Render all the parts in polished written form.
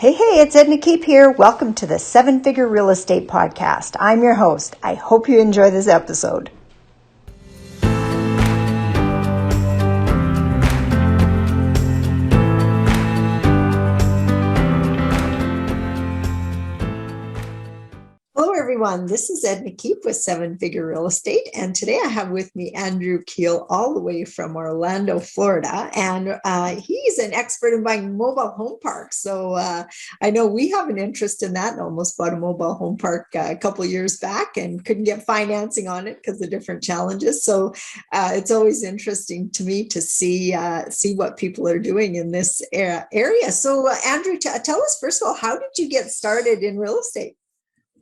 Hey, it's Edna Keep here. Welcome to the Seven Figure Real Estate Podcast. I'm your host. I hope you enjoy this episode. Hello, everyone. This is Edna Keep with Seven Figure Real Estate. And today I have with me Andrew Keel, all the way from Orlando, Florida. And he's an expert in buying mobile home parks. So I know we have an interest in that and almost bought a mobile home park a couple of years back and couldn't get financing on it because of different challenges. So it's always interesting to me to see what people are doing in this area. So Andrew, tell us, first of all, how did you get started in real estate?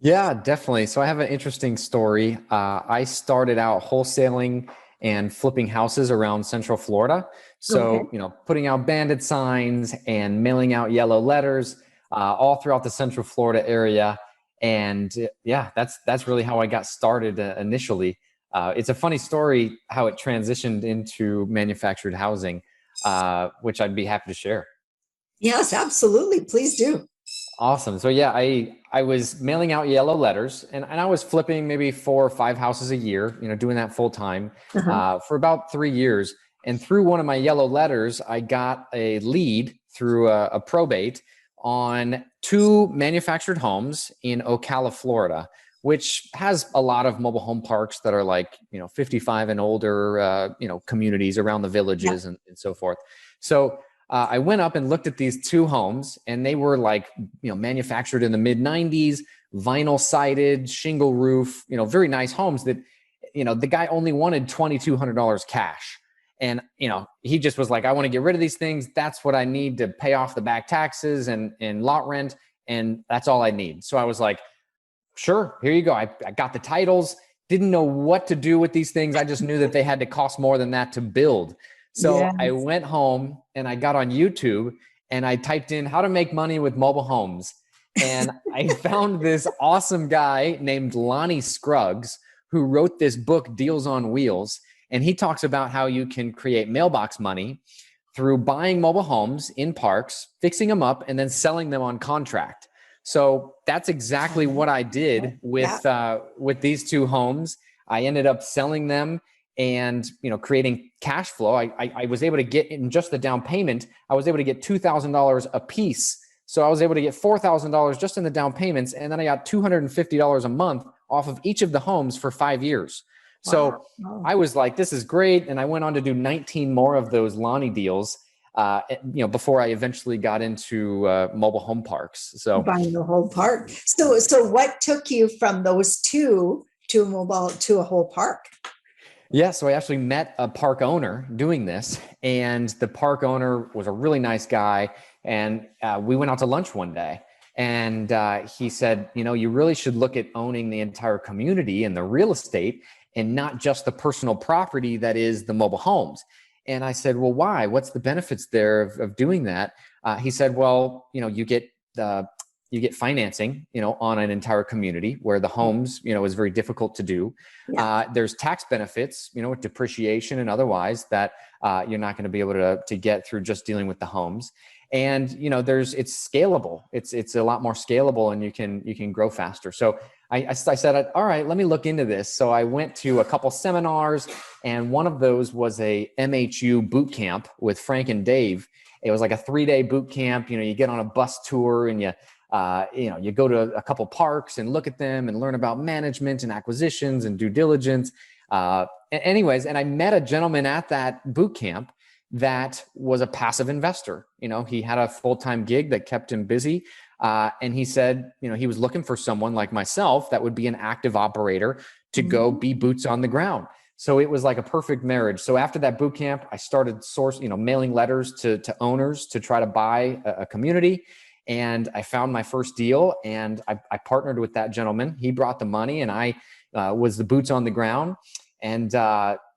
Yeah, definitely. So I have an interesting story. I started out wholesaling and flipping houses around Central Florida. Okay. So, putting out bandit signs and mailing out yellow letters all throughout the Central Florida area. And yeah, that's really how I got started initially. It's a funny story how it transitioned into manufactured housing, which I'd be happy to share. Yes, absolutely. Please do. Awesome. So yeah, I was mailing out yellow letters and I was flipping maybe 4 or 5 houses a year, doing that full time Uh-huh. for about 3 years. And through one of my yellow letters, I got a lead through a probate on 2 manufactured homes in Ocala, Florida, which has a lot of mobile home parks that are like, 55 and older, communities around the Yeah. villages and so forth. So I went up and looked at these 2 homes and they were like, manufactured in the mid 90s, vinyl sided, shingle roof, very nice homes that, the guy only wanted $2,200 cash. And, he just was like, I want to get rid of these things. That's what I need to pay off the back taxes and lot rent. And that's all I need. So I was like, sure, here you go. I got the titles, didn't know what to do with these things. I just knew that they had to cost more than that to build. So I Yes. went home and I got on YouTube and I typed in how to make money with mobile homes. And I found this awesome guy named Lonnie Scruggs who wrote this book, Deals on Wheels. And he talks about how you can create mailbox money through buying mobile homes in parks, fixing them up, and then selling them on contract. So that's exactly what I did Yeah. with these 2 homes. I ended up selling them and creating cash flow. I was able to get in just the down payment. I was able to get $2,000 a piece. So I was able to get $4,000 just in the down payments, and then I got $250 a month off of each of the homes for 5 years. So Wow. I was like, this is great, and I went on to do 19 more of those Lonnie deals. Before I eventually got into mobile home parks. So Buying the whole park. So what took you from those two to a whole park? yeah, so I actually met a park owner doing this, and the park owner was a really nice guy. And we went out to lunch one day, and he said, you really should look at owning the entire community and the real estate, and not just the personal property that is the mobile homes. And I said, well, why? What's the benefits there of doing that? He said, well, you get financing, on an entire community where the homes, is very difficult to do. Yeah. There's tax benefits, with depreciation and otherwise that you're not going to be able to get through just dealing with the homes. And it's scalable. It's a lot more scalable, and you can grow faster. So I said, all right, let me look into this. So I went to a couple seminars, and one of those was a MHU boot camp with Frank and Dave. It was like a 3-day boot camp. You get on a bus tour and you go to a couple parks and look at them and learn about management and acquisitions and due diligence. Anyways, and I met a gentleman at that boot camp that was a passive investor. He had a full-time gig that kept him busy. And he said, he was looking for someone like myself that would be an active operator to go be boots on the ground. So it was like a perfect marriage. So after that boot camp, I started mailing letters to owners to try to buy a community. And I found my first deal, and I partnered with that gentleman. He brought the money, and I was the boots on the ground. And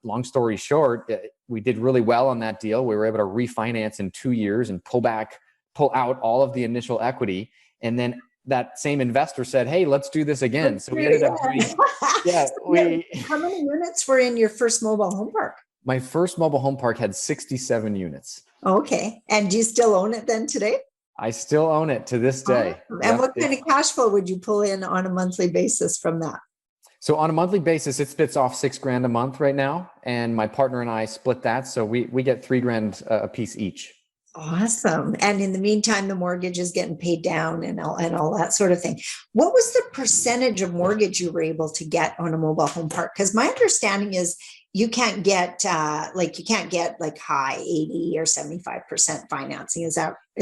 long story short, we did really well on that deal. We were able to refinance in 2 years and pull out all of the initial equity. And then that same investor said, hey, let's do this again. So we ended up doing, yeah, How many units were in your first mobile home park? my first mobile home park had 67 units. Okay. And do you still own it then today? I still own it to this day. Awesome. And Yep. what kind of cash flow would you pull in on a monthly basis from that? So on a monthly basis, it spits off $6,000 a month right now. And my partner and I split that. So we get $3,000 a piece each. Awesome. And in the meantime, the mortgage is getting paid down and all that sort of thing. What was the percentage of mortgage you were able to get on a mobile home park? Because my understanding is you can't get like high 80 or 75% financing. Is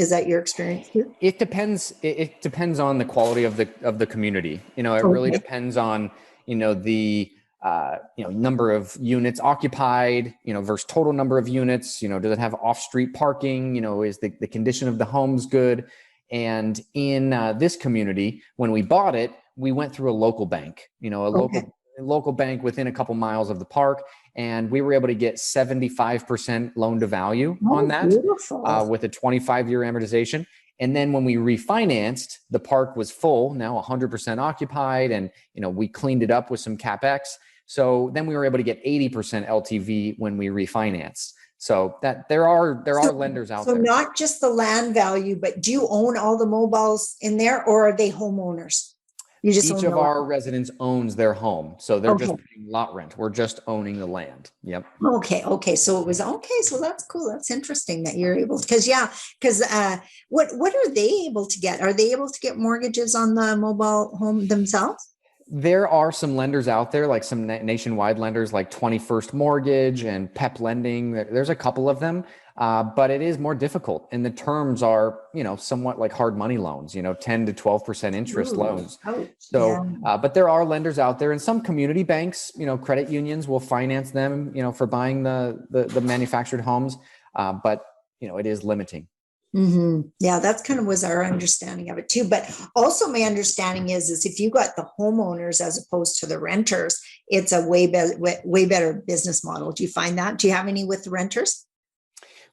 that your experience too? It depends. It depends on the quality of the community. It really Okay. depends on, the number of units occupied, versus total number of units. Does it have off-street parking? Is the condition of the homes good? And in this community, when we bought it, we went through a local bank, Okay. local bank within a couple miles of the park. And we were able to get 75% loan to value on that Beautiful. with a 25-year amortization. And then when we refinanced, the park was full, now 100% occupied. And, we cleaned it up with some CapEx. So then we were able to get 80% LTV when we refinanced. So that there are lenders out So there. not just the land value, but do you own all the mobiles in there, or are they homeowners? You just Each own of the our land. residents owns their home. So they're Okay. just paying lot rent. We're just owning the land. Yep. Okay. So it was okay. So that's cool. That's interesting that you're able to, what are they able to get? Are they able to get mortgages on the mobile home themselves? There are some lenders out there, like some nationwide lenders like 21st Mortgage and PEP Lending. There's a couple of them, but it is more difficult. And the terms are, somewhat like hard money loans, 10 to 12% interest loans. So, but there are lenders out there, and some community banks, credit unions will finance them, for buying the manufactured homes. But, it is limiting. Mm-hmm. Yeah, that's kind of was our understanding of it too. But also my understanding is if you got the homeowners as opposed to the renters, it's a way better business model. Do you find that? Do you have any with the renters?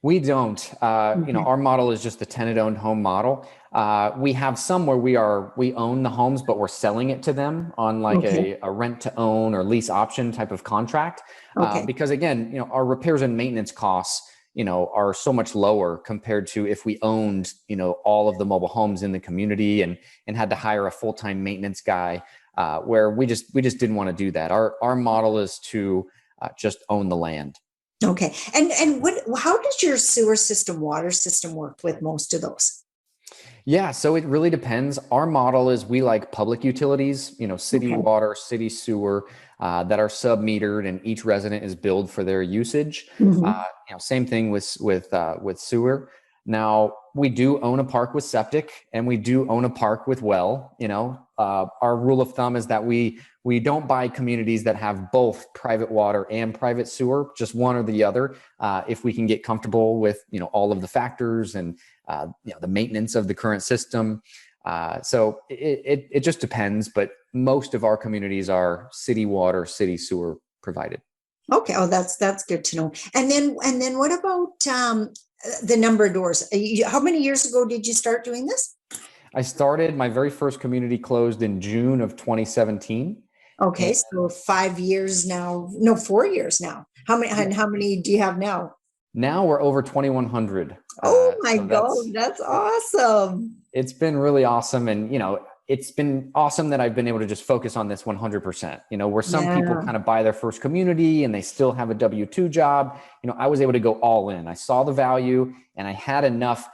We don't. Our model is just the tenant-owned home model. We have some where we own the homes, but we're selling it to them on like a rent-to-own or lease option type of contract. Because again, our repairs and maintenance costs, are so much lower compared to if we owned, all of the mobile homes in the community and had to hire a full-time maintenance guy, where we just didn't want to do that. Our model is to just own the land. Okay. And how does your sewer system, water system work with most of those? Yeah, so it really depends. Our model is we like public utilities, city water, city sewer, that are sub-metered, and each resident is billed for their usage. Same thing with sewer. Now, we do own a park with septic, and we do own a park with well. Our rule of thumb is that we don't buy communities that have both private water and private sewer, just one or the other. If we can get comfortable with, all of the factors and, the maintenance of the current system. So it just depends, but most of our communities are city water, city sewer provided. Okay. Oh, that's good to know. And then what about the number of doors? How many years ago did you start doing this? I started, my very first community closed in June of 2017. Okay, so 5 years now. No, 4 years now. How many do you have now? Now we're over 2,100. Oh my So God, that's awesome. it's been really awesome. And, it's been awesome that I've been able to just focus on this 100%, where some people kind of buy their first community and they still have a W-2 job. I was able to go all in. I saw the value, and I had enough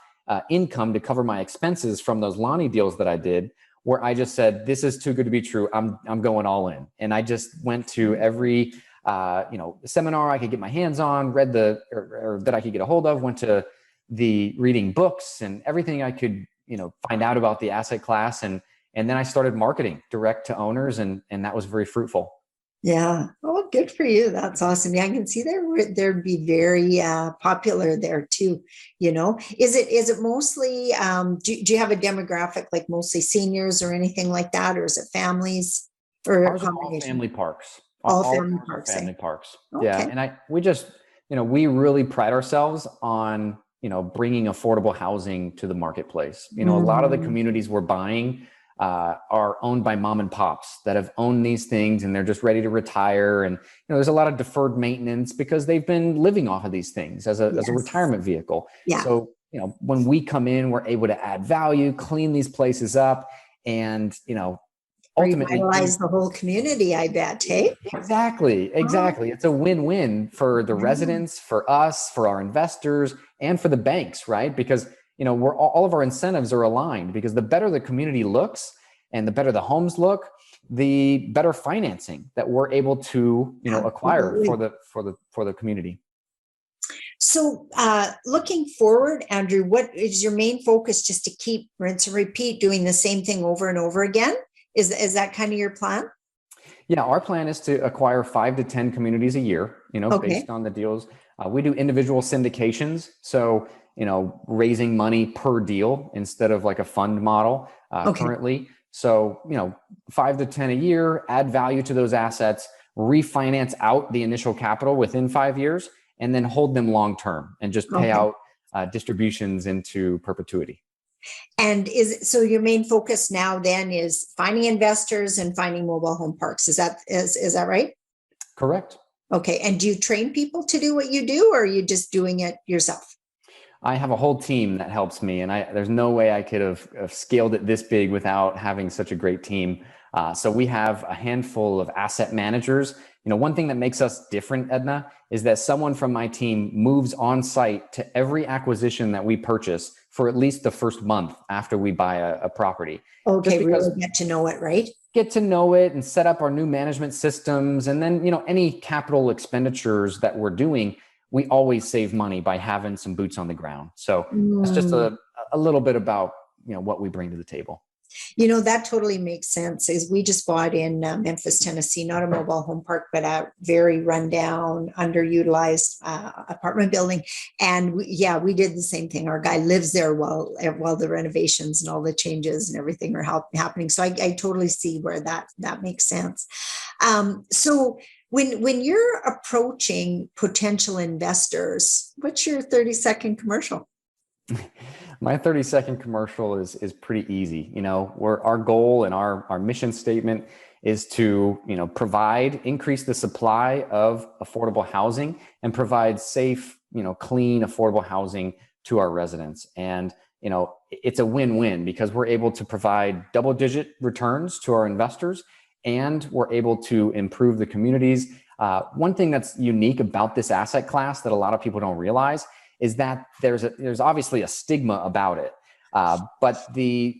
income to cover my expenses from those Lonnie deals that I did, where I just said, this is too good to be true. I'm going all in. And I just went to every, seminar I could get my hands on, read or that I could get a hold of, went to the reading books and everything I could, find out about the asset class. And then I started marketing direct to owners, and that was very fruitful. Yeah. Oh, good for you. That's awesome. Yeah, I can see there'd be very popular there too. Is it mostly do you have a demographic like mostly seniors or anything like that, or is it families or Ours a are all combination? family parks. All All family of ours are parks, family parks. Yeah, Okay. and we just, we really pride ourselves on, bringing affordable housing to the marketplace. A lot of the communities we're buying are owned by mom and pops that have owned these things, and they're just ready to retire. And there's a lot of deferred maintenance because they've been living off of these things as a retirement vehicle. Yeah. So when we come in, we're able to add value, clean these places up, and, ultimately revitalize the whole community, I bet. Hey, exactly. It's a win-win for the residents, for us, for our investors, and for the banks, right? Because we're all of our incentives are aligned, because the better the community looks and the better the homes look, the better financing that we're able to acquire for the community. So looking forward, Andrew, what is your main focus? Just to keep rinse and repeat, doing the same thing over and over again? Is that kind of your plan? Yeah, our plan is to acquire 5 to 10 communities a year, based on the deals. We do individual syndications. So, raising money per deal instead of like a fund model currently. So, 5 to 10 a year, add value to those assets, refinance out the initial capital within 5 years, and then hold them long term and just pay out distributions into perpetuity. And so your main focus now then is finding investors and finding mobile home parks. Is that right? Correct. Okay. And do you train people to do what you do, or are you just doing it yourself? I have a whole team that helps me, and there's no way I could have scaled it this big without having such a great team. So we have a handful of asset managers. One thing that makes us different, Edna, is that someone from my team moves on site to every acquisition that we purchase for at least the first month after we buy a property. Okay, really get to know it, right? Get to know it and set up our new management systems. And then, any capital expenditures that we're doing, we always save money by having some boots on the ground. So that's just a little bit about, what we bring to the table. That totally makes sense. Is we just bought in Memphis, Tennessee, not a mobile home park, but a very rundown, underutilized apartment building. And we did the same thing. Our guy lives there while the renovations and all the changes and everything are happening. So I totally see where that makes sense. So when you're approaching potential investors, what's your 30-second commercial? My 30-second commercial is pretty easy. Our goal and our mission statement is to, increase the supply of affordable housing and provide safe, clean, affordable housing to our residents. And, it's a win-win, because we're able to provide double-digit returns to our investors, and we're able to improve the communities. One thing that's unique about this asset class that a lot of people don't realize is that there's obviously a stigma about it, but the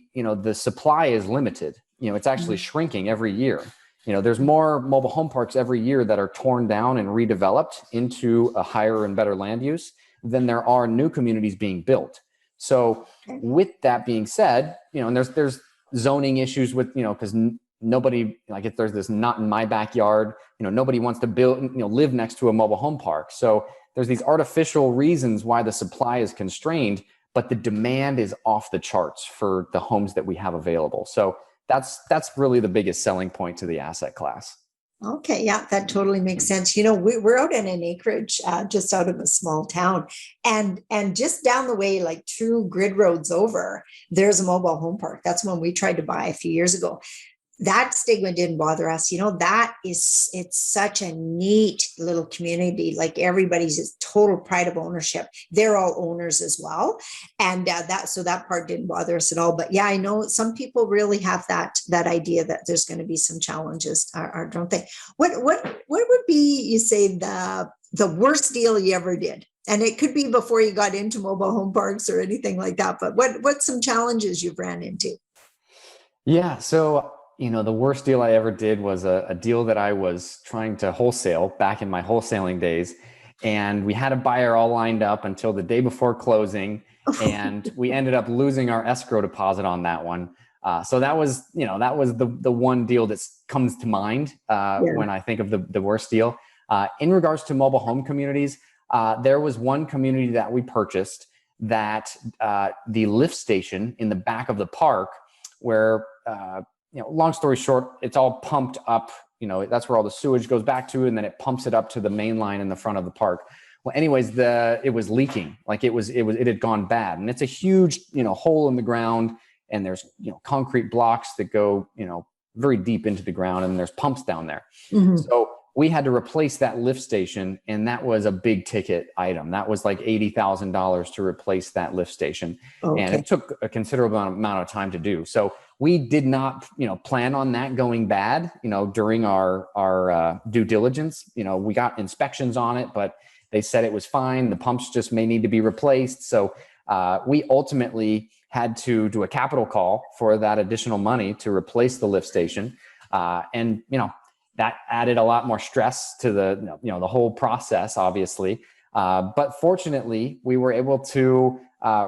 supply is limited. It's actually shrinking every year. There's more mobile home parks every year that are torn down and redeveloped into a higher and better land use than there are new communities being built. So with that being said, and there's zoning issues with, because nobody, like, if there's this not in my backyard, nobody wants to build, live next to a mobile home park. So there's these artificial reasons why the supply is constrained, but the demand is off the charts for the homes that we have available. So that's really the biggest selling point to the asset class. Okay, yeah, that totally makes sense. We're out in an acreage just out of a small town, and just down the way, like 2 grid roads over, there's a mobile home park. That's one we tried to buy a few years ago. That stigma didn't bother us. It's such a neat little community. Like, everybody's just total pride of ownership. They're all owners as well. And that part didn't bother us at all. But yeah, I know some people really have that idea that there's going to be some challenges, or don't they? What would be, you say, the worst deal you ever did? And it could be before you got into mobile home parks or anything like that. But what's some challenges you've ran into? Yeah. So, the worst deal I ever did was a deal that I was trying to wholesale back in my wholesaling days. And we had a buyer all lined up until the day before closing. And we ended up losing our escrow deposit on that one. So that was the one deal that comes to mind when I think of the worst deal. In regards to mobile home communities, there was one community that we purchased that the lift station in the back of the park, where long story short, it's all pumped up. That's where all the sewage goes back to, and then it pumps it up to the main line in the front of the park. Well, anyways, it was leaking. Like, it had gone bad, and it's a huge, hole in the ground, and there's, concrete blocks that go, very deep into the ground, and there's pumps down there. Mm-hmm. So we had to replace that lift station, and that was a big ticket item. That was like $80,000 to replace that lift station. And it took a considerable amount of time to do. So we did not, plan on that going bad, during our due diligence. We got inspections on it, but they said it was fine. The pumps just may need to be replaced. So we ultimately had to do a capital call for that additional money to replace the lift station. And that added a lot more stress to the whole process, obviously. But fortunately, we were able to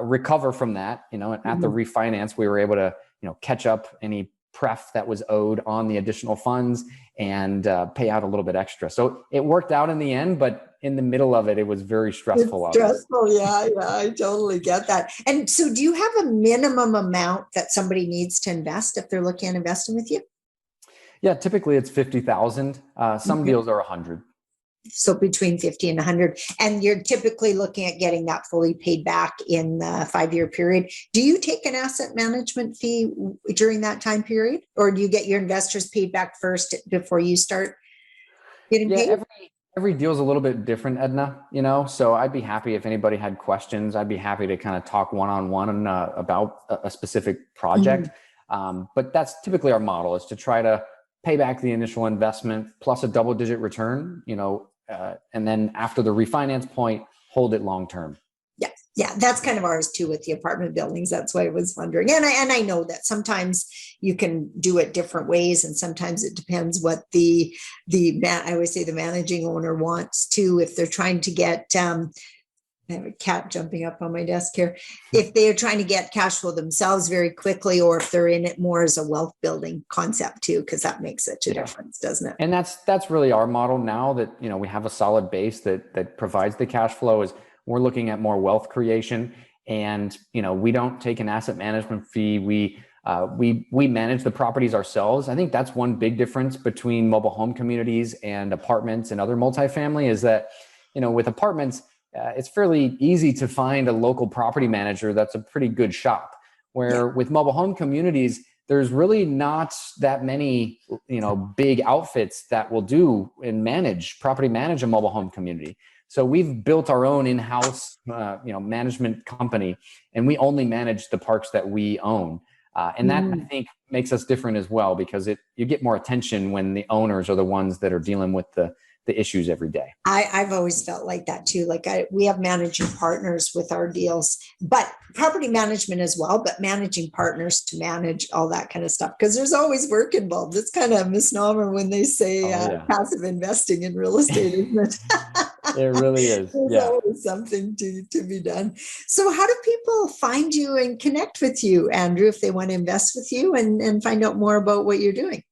recover from that. At the refinance, we were able to catch up any pref that was owed on the additional funds and pay out a little bit extra. So it worked out in the end, but in the middle of it, it was very stressful. It's stressful, yeah, I totally get that. And so, do you have a minimum amount that somebody needs to invest if they're looking at investing with you? Yeah, typically it's 50,000. Some deals are 100. So between 50 and 100, and you're typically looking at getting that fully paid back in the 5-year period. Do you take an asset management fee during that time period, or do you get your investors paid back first before you start getting paid? Every deal is a little bit different, Edna, so I'd be happy if anybody had questions. I'd be happy to kind of talk one-on-one about a specific project. But that's typically our model, is to try to pay back the initial investment plus a double-digit return, and then after the refinance point, hold it long-term. Yeah, that's kind of ours too with the apartment buildings. That's why I was wondering. And I know that sometimes you can do it different ways, and sometimes it depends what I always say the managing owner wants to. If they're trying to get I have a cat jumping up on my desk here. If they are trying to get cash flow themselves very quickly, or if they're in it more as a wealth building concept too, because that makes such a difference, doesn't it? And that's really our model now that, we have a solid base that provides the cash flow. Is we're looking at more wealth creation, and, we don't take an asset management fee. We manage the properties ourselves. I think that's one big difference between mobile home communities and apartments and other multifamily, is that, with apartments, it's fairly easy to find a local property manager that's a pretty good shop. Where with mobile home communities, there's really not that many, big outfits that will do and property manage a mobile home community. So we've built our own in-house, management company, and we only manage the parks that we own. And that, I think, makes us different as well, because you get more attention when the owners are the ones that are dealing with the issues every day. I've always felt like that too. Like we have managing partners with our deals, but property management as well, but managing partners to manage all that kind of stuff. Because there's always work involved. It's kind of a misnomer when they say passive investing in real estate, isn't it? It really is. There's always something to be done. So how do people find you and connect with you, Andrew, if they want to invest with you and find out more about what you're doing?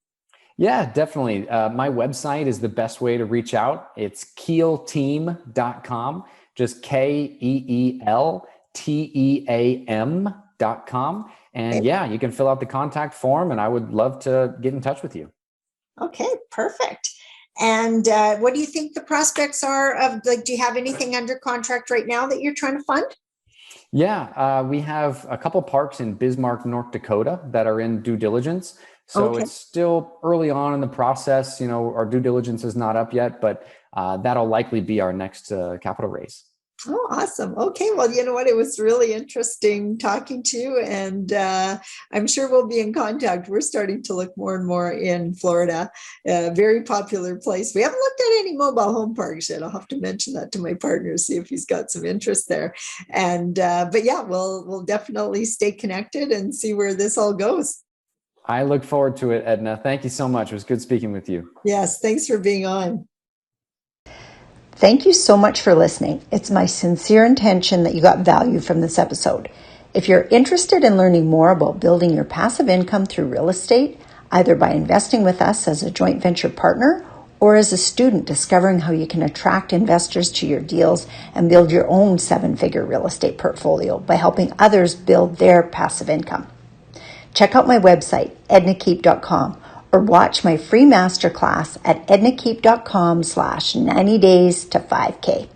Yeah, definitely. My website is the best way to reach out. It's keelteam.com, just KEELTEAM.com. And you can fill out the contact form, and I would love to get in touch with you. Okay, perfect. And what do you think the prospects are of, do you have anything under contract right now that you're trying to fund? Yeah, we have a couple parks in Bismarck, North Dakota that are in due diligence. So it's still early on in the process. Our due diligence is not up yet, but that'll likely be our next capital raise. Oh, awesome. Okay. Well, you know what? It was really interesting talking to you, and I'm sure we'll be in contact. We're starting to look more and more in Florida, a very popular place. We haven't looked at any mobile home parks yet. I'll have to mention that to my partner, see if he's got some interest there. And, but yeah, we'll definitely stay connected and see where this all goes. I look forward to it, Edna. Thank you so much. It was good speaking with you. Yes. Thanks for being on. Thank you so much for listening. It's my sincere intention that you got value from this episode. If you're interested in learning more about building your passive income through real estate, either by investing with us as a joint venture partner or as a student discovering how you can attract investors to your deals and build your own 7-figure real estate portfolio by helping others build their passive income, check out my website, ednakeep.com, or watch my free masterclass at ednakeep.com/90days to 5K.